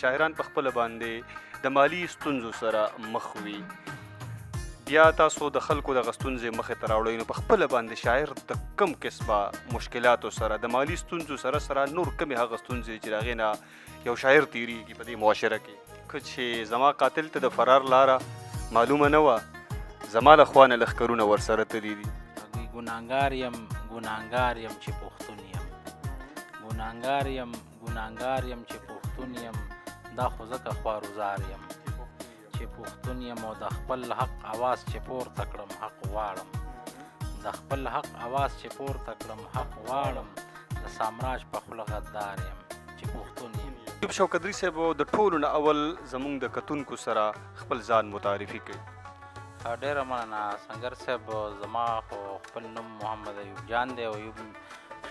شاعران په خپله باندې د مالی ستونزو سره مخ وي، بیا تاسو د خلکو دغه ستونزې مخې ته راوړئ، نو په خپله باندې شاعر د کم قسمه مشکلاتو سره د مالی ستونزو سره نور کمې هغه ستونزې چې د هغې نه یو شاعر تیریږي په دې معاشره کې، که چې زما قاتل ته د فرار لاره معلومه نه وه، زما له خوا نه لښکرونه ورسره تللي دي. ګناهګار یم چې پښتون یم، ګناهګار یم چې پښتون یم، دا خو ځکه خوارزار یم چې پښتون یم، او د خپل حق اواز چې پورته کړم حق غواړم، د خپل حق اواز چې پورته کړم حق غواړم، د سامراج په خوله غدار یم چې پښتون یم. ایوب شوکدري صاحب د ټولو نه اول زموږ د کتونکو سره خپل ځان معرفي کوي. ډېره مننه سنګر صاحب، زما خو خپل نوم محمد ایوب جان دی او ایوب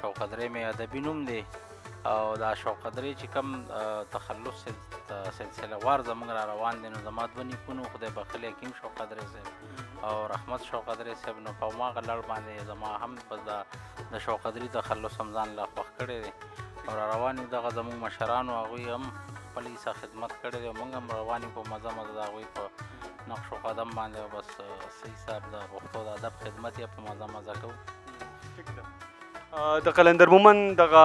شوکدري مې ادبي نوم دی، او دا شوکدري چې کوم تخلص سلسله وار زموږ را روان دی، نو زما دوه نیکونو خدای بخښلی حکیم شوکدري صاحب او رحمت شوکدري صاحب، نو په هماغه لړ باندې زما هم په د شوکدري تخلص هم ځان لا خوښ کړی دی او را روان یو دغه زموږ مشرانو هغوی هم خپل ایسه خدمت کړی دی او موږ هم روان یو په مزه مزه د هغوی په نقش و قدم باندې، او بس صحیح صاحب د پښتو د ادب خدمت یې په مزه مزه کوو. د قلندر مومند دغه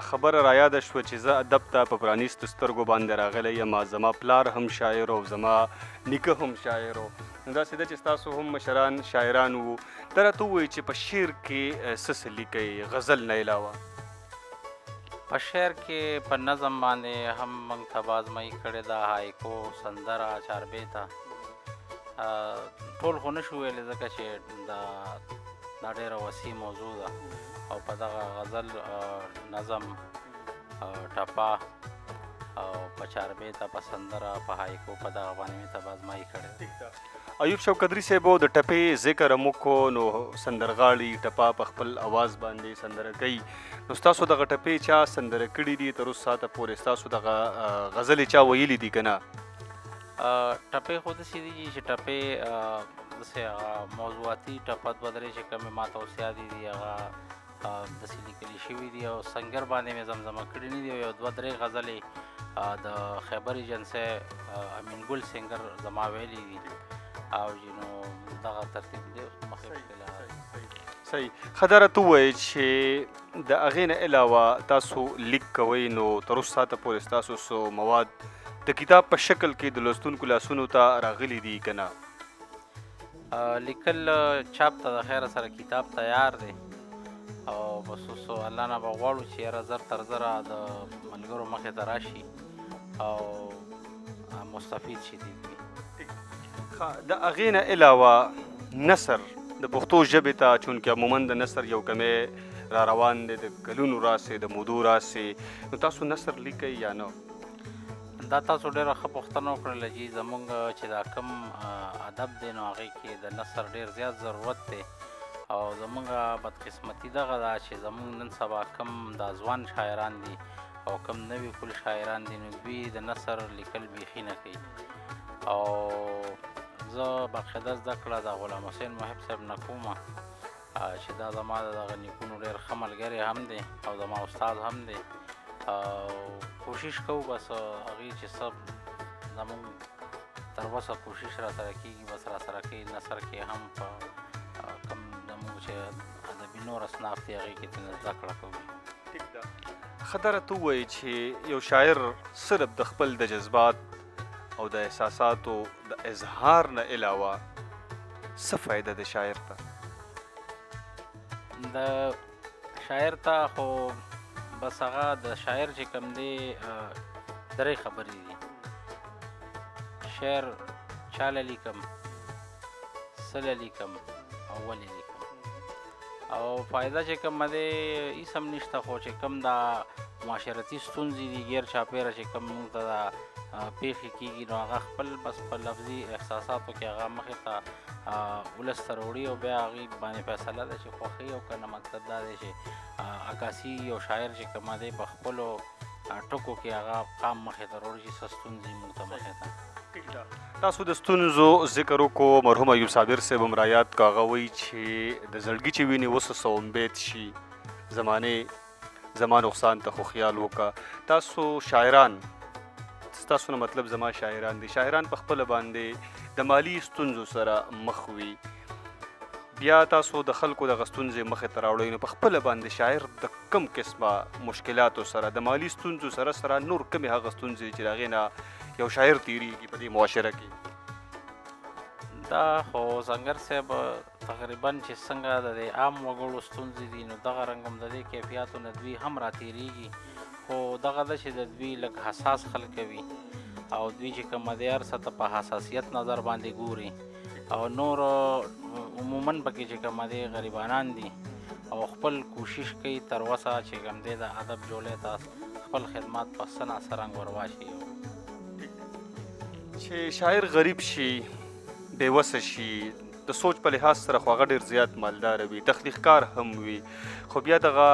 خبره را یاده شوه چې زه ادب ته په پرانیستو سترګو باندې راغلی یم، زما پلار هم شاعر او زما نیکه هم شاعر و، نو داسې ده چې ستاسو هم مشران شاعران وو. ته راته ووایي چې په شعر کې څه څه لیکئ غزل نه علاوه؟ په شعر کې په نظم باندې هم موږ ته بازمایي کړې ده، هایکو، سندره، چاربیته، ټول خو نشو ویلی ځکه چې دا ډېره وسیع موضوع ده، او په دغه غزل، نظم، ټپه او په چاربیته، په سندره، په هایکو، په دغه باندې مې ته بازمایي کړې ده. ایوب شوکدري صاحبو د ټپې ذکر هم وکړو، نو سندرغاړي ټپه په خپل اواز باندې سندره کوي، نو ستاسو دغه ټپې چا سندره کړي دي تر اوس ساعته پورې؟ ستاسو دغه غزلې چا ویلي دي که نه؟ ټپې خو داسې دي چې ټپې داسې هغه موضوعاتي ټپه دوه درې چې کومې ما ته اوس یادې دي هغه داسې لیکلي شوي دي، او سنګر باندې مې زمزمه کړي نه دي، او یو دوه درې غزلې د خیبر ایجنسۍ امین ګل سنګر زما ویلي دي، او نو دغه ترتیب دی مخکې. صحیح. ښه دا راته ووایئ چې د هغې نه علاوه تاسو لیک کوئ، نو تر اوسه ساعته پورې ستاسو څو مواد د کتاب په شکل کې د لوستونکو لاسونو ته راغلي دي که نه؟ لیکل چاپ ته د خیره سره کتاب تیار دی، او بس اوس الله نه به غواړو چې یاره زر تر زره د ملګرو مخې ته راشي او مستفید شي دي. د هغې نه علاوه نثر د پښتو ژبې ته، چونکې عموما د نثر یو کمی را روان دی، د کلونو راسې د مودو راسې، نو تاسو نثر لیکئ یا نه؟ دا تاسو ډېره ښه پوښتنه وکړله چې زموږ چې دا کوم ادب دی نو هغې کې د نثر ډېر زیات ضرورت دی، او زموږ بدقسمتي دغه ده چې زموږ نن سبا کوم دا ځوان شاعران دي او کوم نوي کول شاعران دي، نو دوی د نثر لیکل بیخي نه کوي، او زه باقاعده زده کړه د غلام حسین محب صاحب نه کومه چې دا زما د دغه نیکونو ډېر ښه ملګری هم دی او زما استاد هم دی، کوشش کوو بس هغې چې څه زموږ تر اوسه کوشش را سره کېږي بس را سره کوي، نثر کې هم په کوم زموږ چې ادبي نور اصناف دي هغې کې ترېنه زده کړه کوو. ټیک ده. ښه دا راته ووایئ چې یو شاعر صرف د خپل د جذبات او د احساساتو د اظهار نه علاوه څه فایده د شاعر ته؟ د شاعر ته خو بس هغه د شاعر چې کوم دی درې خبرې دي، شعر چاله لیکم، څله لیکم او ولې لیکم، او فایده چې کومه دی هېڅ هم نشته، خو چې کوم دا معاشرتي ستونزې دي غیر چاپېره چې کوم موږ ته دا پیښې کېږي، نو هغه خپل بس په لفظي احساساتو کې هغه مخې ته ولس ته راوړي او بیا هغې باندې فیصله ده چې خوښوي او که نه. مطلب دا دی چې عکاسي یو شاعر چې کومه دی په خپلو ټکو کې هغه قام مخې ته راوړي چې څه ستونزې موږ ته مخې ته. تاسو د ستونزو ذکر وکړو، مرحوم ایوب صابر صاحب هم را یاد کړه، هغه وایي چې د زړګي چې وینې وسوسه امید شي، زمانې زما نقصان ته خو خیال وکړه. تاسو شاعران ستاسو نه مطلب زما شاعران دي. شاعران په خپله باندې د مالی ستونزو سره مخ وي، بیا تاسو د خلکو دغه ستونزې مخې ته راوړئ، نو په خپله باندې شاعر د کم قسمه مشکلاتو سره د مالی ستونزو سره نور کمې هغه ستونزې چې د هغې نه یو شاعر تیریږي په دې معاشره کې؟ دا خو زنګر صاحب تقریبا چې څنګه د دې عام وګړو ستونزې دي، نو دغه رنګ هم د دې کیفیاتو نه دوی هم راتېرېږي، خو دغه ده چې د دوی لږ حساس خلک وي او دوی چې کومه دی هر څه ته په حساسیت نظر باندې ګوري، او نور عموما پکې چې کومه دی غریبانان دي او خپل کوشش کوي تر اوسه چې کوم دی د ادب جوړې ته خپل خدمات په څه ناڅه رنګ ور واچوي. چې شاعر غریب شي، بېوسه شي، د سوچ په لحاظ سره خو هغه ډېر زیات مالداره وي، تخلیقکار هم وي، خو بیا دغه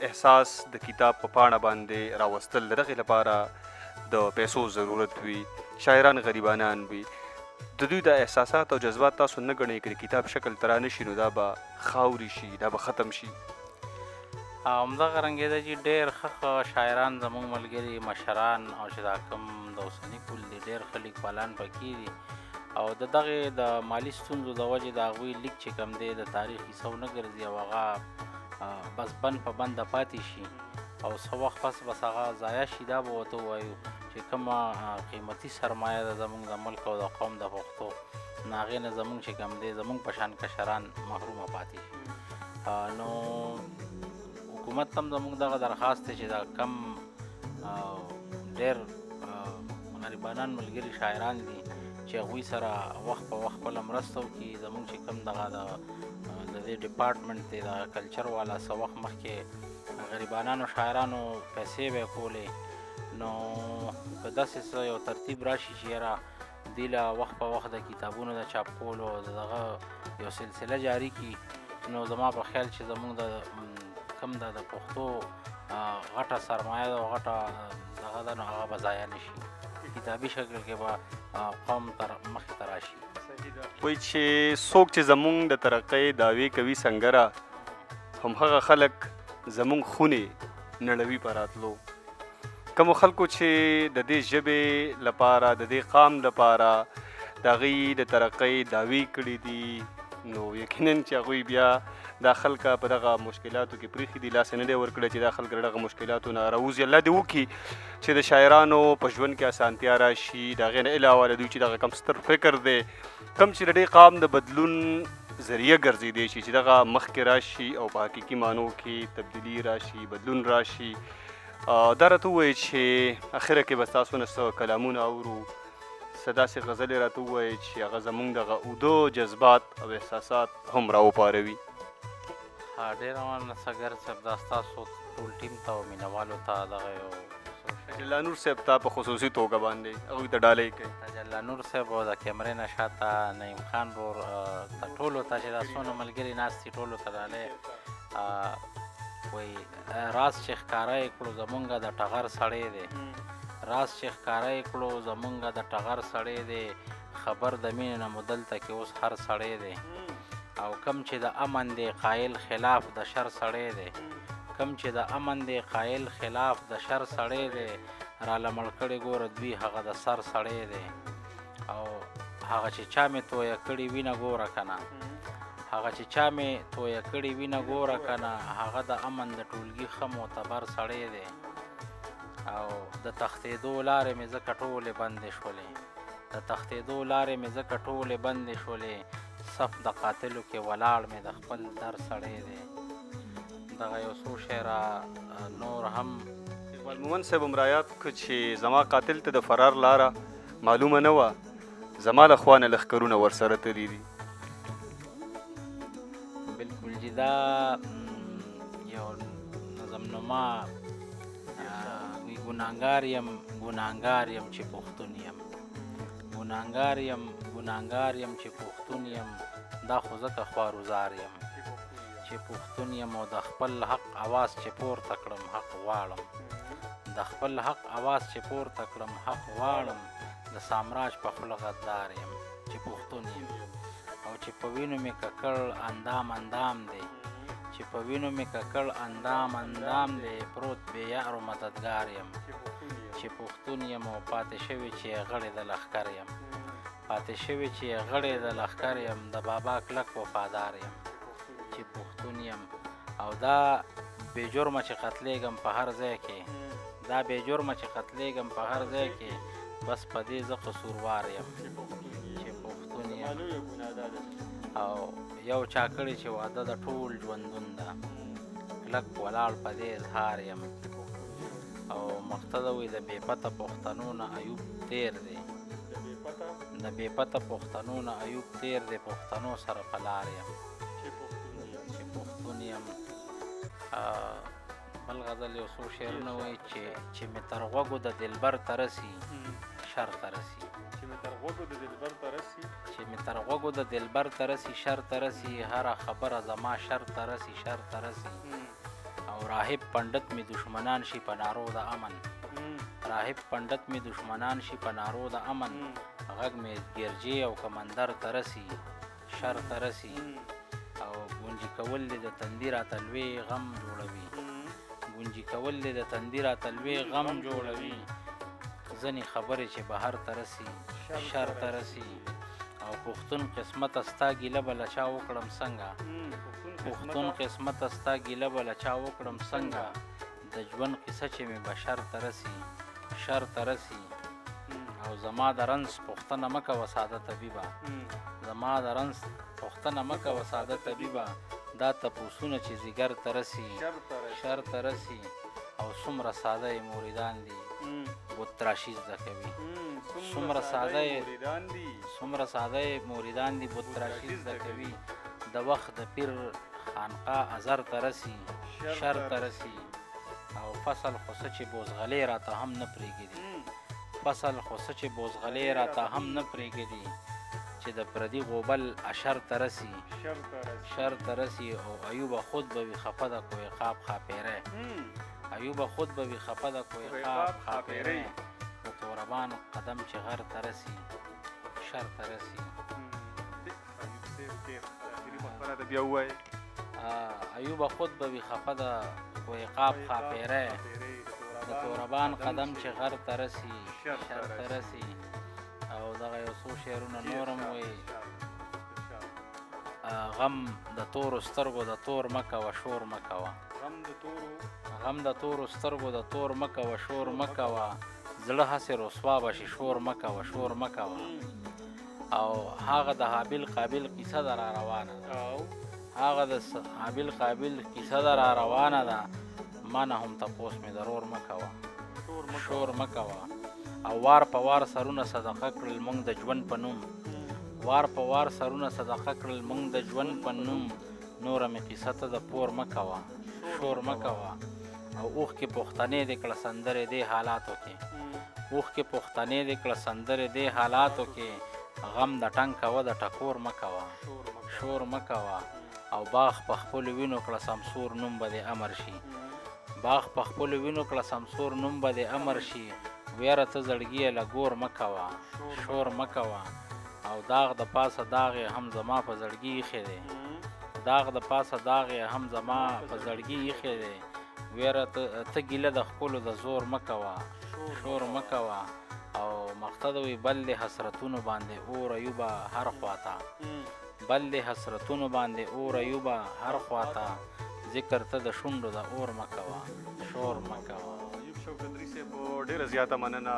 احساس د کتاب په پاڼه باندې راوستل د دغې لپاره د پیسو ضرورت وي، شاعران غریبانان وي، د دوی د احساسات او جذبات تاسو نه ګڼئ که د کتاب شکل ته رانشي نو دا به خاوري شي، دا به ختم شي؟ همدغه رنګ ده چې ډېر ښه شاعران زموږ ملګري مشران او چې دا کوم د اوسني کول دي ډېر ښه لیکوالان پکې دي، او د دغې د مالی ستونزو د وجې د هغوی لیک چې کوم دی د تاریخ کیسه ونه ګرځي او هغه بس بند په بنده پاتې شي او څه وخت پس بس هغه ضایع شي. دا به ورته ووایو چې کومه قیمتي سرمایه ده زموږ د ملک او د قوم د پښتو، نو هغې نه زموږ چې کوم دی زموږ په شان کشران محرومه پاتې شي. نو حکومت هم زموږ دغه درخواست دی چې دا کم ډېر غریبانان ملګري شاعران دي چې هغوی سره وخت په وخت خپله مرسته وکړي. زموږ چې کوم دغه د دې ډپارټمنټ دی د کلچر والا څه وخت مخکې غریبانانو شاعرانو پیسې به یې کولې، نو که داسې څه یو ترتیب راشي چې یاره دوی له وخت په وخت د کتابونو د چاپ کولو د دغه یو سلسله جاري کړي، نو زما په خیال چې زموږ د کوم د پښتو غټه سرمایه ده او غټه دغه ده، نو هغه به ضایع نه شي، کتابي شکل کې به قوم تر مخې ته راشي. وایي چې څوک چې زموږ د ترقۍ دعوې کوي سنګره، همهغه خلک زموږ خونې نړوي په راتلو. کومو خلکو چې د دې ژبې لپاره د دې قام لپاره د هغوی د ترقۍ دعوې کړي دي، نو یقینا چې هغوی بیا دا خلکه په دغه مشکلاتو کې پریښي دي، لاس یې نه دی ورکړی چې دا خلک له دغه مشکلاتو نه راوځي. الله دې وکړي چې د شاعرانو په ژوند کې اسانتیا راشي، د هغې نه علاوه د دوی چې دغه کم ستر فکر دی کم چې د دې قام د بدلون ذریعه ګرځېدی شي چې دغه مخکې راشي او په حقیقي معنو کې تبدیلي راشي، بدلون راشي. دا راته ووایي چې اخره کې به ستاسو نه څه کلامونه اورو، څه داسې غزلې راته ووایي چې هغه زموږ دغه اوده جذبات او احساسات هم راوپاروي. ډېره مننه سګر صاحب، دا ستاسو ټول ټیم ته او مینهوالو ته دغه یو تجلا نور صاحب ته په خصوصي توګه باندې هغوی ته ډالۍ کوي. تجلا نور صاحب او د کیمرې نه شاته نعیم خان ورور ته ټولو ته چې دا څونه ملګري ناست دي ټولو ته ډالۍ وایي. راز چې ښکاره یې کړو زمونږ د ټغر سړی دی، راز چې ښکاره یې کړو زمونږ د ټغر سړی دی، خبر د مینې نه مو دلته کې اوس هر سړی دی، او کم چې د امن دی قایل خلاف د شر سړی دی، کم چې د امن دی قایل خلاف د شر سړی دی، را لمړ کړی ګوره دوی هغه د سر سړی دی، او هغه چې چا مې تویه کړي وینه ګوره که نه، هغه چې چا مې تویه کړي وینه ګوره که نه، هغه د امن د ټولګي ښه معتبر سړی دی، او د تښتېدو لارې مې ځکه ټولې بندې شولې، د تښتېدو لارې مې ځکه ټولې بندې شولې، صف د قاتلو کې ولاړ مې د خپل در سړی دی. دغه یو څو شعره نور هم اقبال مومند صاحب هم رایاد کړه چې زما قاتل ته د فرار لاره معلومه نه وه، زما له خوا نه لښکرونه ورسره تللي دي. بلکل جي دا یو نظم نما وی ګناهګار یم چې پښتون یم، ګناهګار یم چې پښتون یم، دا خو ځکه خوارزار یم چې پښتون یم، او د خپل حق اواز چې پورته کړم حق غواړم، د خپل حق اواز چې پورته کړم حق غواړم، د سامراج په خوله غدار یم چې پښتون یم، او چې په وینو مې ککړ اندام دی، چې په وینو مې ککړ اندام دی، پروت بې یارو مددګار یم چې پښتون یم او پاتې شوی چې غړی د لښکر یم پاتې شوی چې غړی د لښکر یم د بابا کلک وفادار یم چې پښتون یم او دا بې جرمه چې قتلیږم په هر ځای کې دا بې جرمه چې قتلیږم په هر ځای کې بس په دې زه قصوروار یم چې پښتون یم او یو چا کړی چې واده د ټول ژوندون ده کلک ولاړ په دې اظهار یم او مقتده وي د بې پته پښتنو نه ایوب تیر دی د بې پته پښتنو نه ایوب تیر دی پښتنو سره په لار یم چې پښتون یم بل غزل یو څو شعرونه وایي چې مې تر غوږو د دلبر ته رسي شر ته رسي چې مې تر غوږو د دلبر ته رسي شر ته رسي هره خبره زما شر ته رسي شر ته رسي او راهب پنډت مې دشمنان شي په نارو د امن راهب پنډت مې دشمنان شي په نارو د امن غږ مې ګرجې او کمندر ته رسي شر ته رسي او ګونجي کول دې د تندي راته لوی غم جوړوي ګونجي کول دې د تندي راته لوی غم جوړوي ځینې خبرې چې بهر ته رسي شر ته رسي او پښتون قسمت ستا ګیله به له چا وکړم څنګه پښتون قسمت ستا ګیله به له چا وکړم څنګه د ژوند قصه چې مې بشر ته رسي شر ته رسي او زما د رنځ پوښتنه مه کوه ساده طبیبه زما د رنځ پوښتنه مه کوه ساده طبیبه دا تپوسونه چې ځیګر ته رسي شر ته رسي او څومره ساده یې موریدان دي بت تراشي زده کوي څومره ساده یې موریدان دي بت تراشي زده کوي د وخت د پیر خانقاه ازر ته رسي شر ته رسي او فصل خو څه چې بوزغلې راته هم نه پرېږدي فصل خو څه چې بوزغلې راته هم نه پرېږدي چې د پردي غوبل اشر ته رسي شر ته رسي او ایوبه خود به وي خفه د کوه قاب خاپیری ایوبه خود به وي خفه د کوه قاب خاپیری د توربان قدم چې غر ته رسي شر ته رسي ایوبه خود به وي خفه د کوه قاب خاپیری د توربان قدم چې غر ته رسي شر ته رسي او دغه یو څو شعرونه نورم وایي غم د تورو سترګو د تور مه کوه شور مه کوه غم د تورو سترګو د تور مه کوه شور مه کوه زړه هسې رسوا به شي شور مه کوه شور مه کوه او هغه د حابیل قابل کیسه ده را روانه ده هغه د حابیل قابل کیسه ده را روانه ده ما نه هم تپوس مې ضرور مه کوه شور مه کوه او وار په وار سرونه صدقه کړل موږ د ژوند په نوم وار په وار سرونه صدقه کړل موږ د ژوند په نوم نوره مې قصه ته د پور مه کوه شور مه کوه او اوښکې پښتنې دې کړه سندرې دې حالاتو کې اوښکې پښتنې دې کړه سندرې دې حالاتو کې غم د ټنګ کوه د ټکور مه کوه شور مه کوه او باغ په خپلو وینو کړه سمسور نوم به دې امر شي باغ په خپلو وینو کړه سمسور نوم به دې امر شي ویره ته زړګي له ګور مه کوه شور مه کوه او داغ د پاسه داغ یې هم زما په زړګي ایښی دی داغ د پاسه داغ یې هم زما په زړګي ایښی دی ویره ته ګیله د خپلو د زور مه کوه شور مه کوه او مقصد وي بل د حسرتونو باندې اور ایوبه هر خواته بل د حسرتونو باندې اور ایوبه هر خواته ذکر ته د شونډو د اور مه کوه شور مه کوه ایوب شوکندري صاحب ډېره زیاته مننه